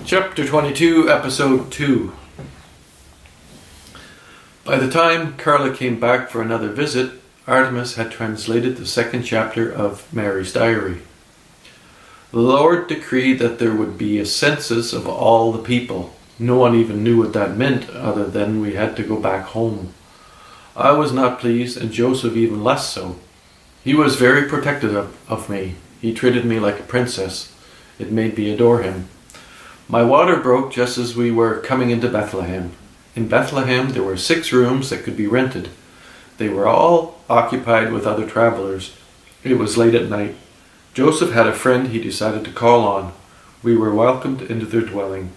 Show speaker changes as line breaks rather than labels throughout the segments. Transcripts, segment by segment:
Chapter 22, Episode 2. By the time Karla came back for another visit, Artemis had translated the second chapter of Mary's diary. The Lord decreed that there would be a census of all the people. No one even knew what that meant, other than we had to go back home. I was not pleased, and Joseph even less so. He was very protective of me. He treated me like a princess. It made me adore him. My water broke just as we were coming into Bethlehem. In Bethlehem there were 6 rooms that could be rented. They were all occupied with other travelers. It was late at night. Joseph had a friend he decided to call on. We were welcomed into their dwelling.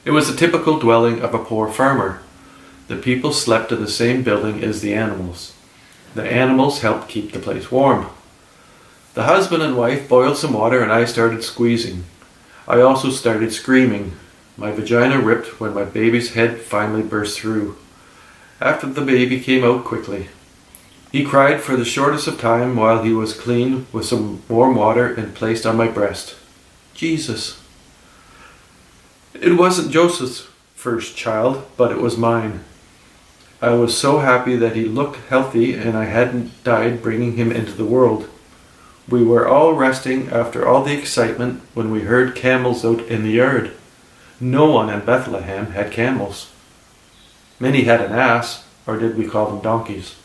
It was a typical dwelling of a poor farmer. The people slept in the same building as the animals. The animals helped keep the place warm. The husband and wife boiled some water and I started squeezing. I also started screaming. My vagina ripped when my baby's head finally burst through. After the baby came out quickly. He cried for the shortest of time while he was cleaned with some warm water and placed on my breast. Jesus. It wasn't Joseph's first child, but it was mine. I was so happy that he looked healthy and I hadn't died bringing him into the world. We were all resting after all the excitement when we heard camels out in the yard. No one in Bethlehem had camels. Many had an ass, or did we call them donkeys?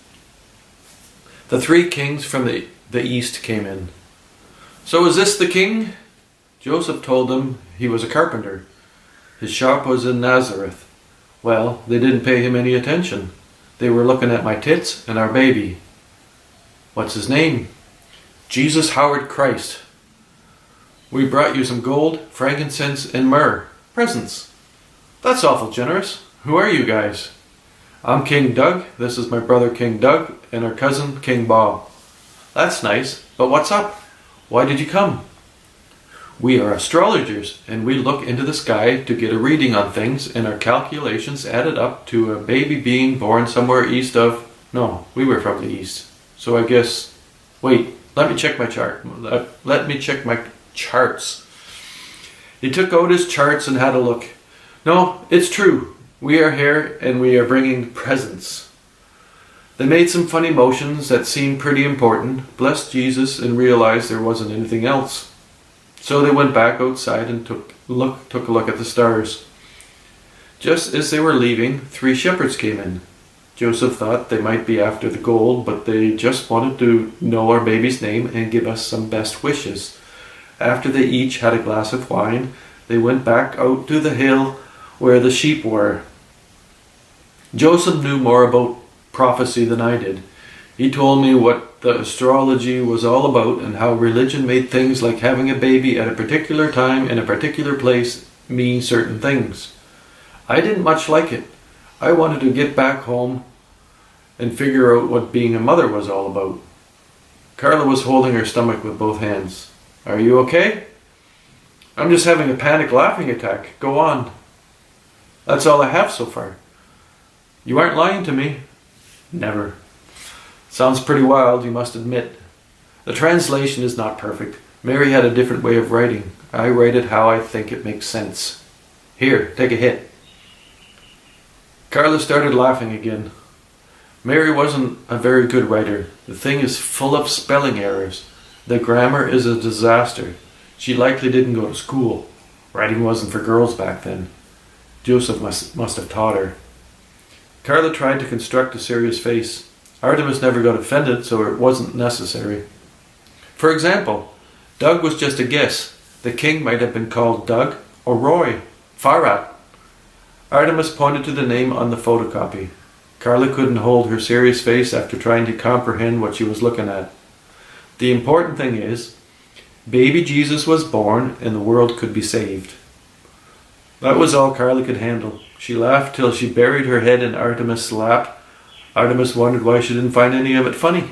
The 3 kings from the east came in. So is this the king? Joseph told them he was a carpenter. His shop was in Nazareth. Well, they didn't pay him any attention. They were looking at my tits and our baby. What's his name? Jesus Howard Christ. We brought you some gold, frankincense, and myrrh. Presents. That's awful generous. Who are you guys? I'm King Doug. This is my brother King Doug and our cousin King Bob. That's nice, but what's up? Why did you come? We are astrologers and we look into the sky to get a reading on things, and our calculations added up to a baby being born somewhere east of... No, we were from the east. So I guess... Wait. Let me check my chart. Let me check my charts. He took out his charts and had a look. No, it's true. We are here and we are bringing presents. They made some funny motions that seemed pretty important, blessed Jesus, and realized there wasn't anything else. So they went back outside and took a look at the stars. Just as they were leaving, 3 shepherds came in. Joseph thought they might be after the gold, but they just wanted to know our baby's name and give us some best wishes. After they each had a glass of wine, they went back out to the hill where the sheep were. Joseph knew more about prophecy than I did. He told me what the astrology was all about and how religion made things like having a baby at a particular time in a particular place mean certain things. I didn't much like it. I wanted to get back home and figure out what being a mother was all about. Karla was holding her stomach with both hands. Are you okay? I'm just having a panic laughing attack. Go on. That's all I have so far. You aren't lying to me? Never. Sounds pretty wild, you must admit. The translation is not perfect. Mary had a different way of writing. I write it how I think it makes sense. Here, take a hit. Karla started laughing again. Mary wasn't a very good writer. The thing is full of spelling errors. The grammar is a disaster. She likely didn't go to school. Writing wasn't for girls back then. Joseph must have taught her. Karla tried to construct a serious face. Artemis never got offended, so it wasn't necessary. For example, Doug was just a guess. The king might have been called Doug or Roy. Farhat. Artemis pointed to the name on the photocopy. Karla couldn't hold her serious face after trying to comprehend what she was looking at. The important thing is, baby Jesus was born and the world could be saved. That was all Karla could handle. She laughed till she buried her head in Artemis' lap. Artemis wondered why she didn't find any of it funny.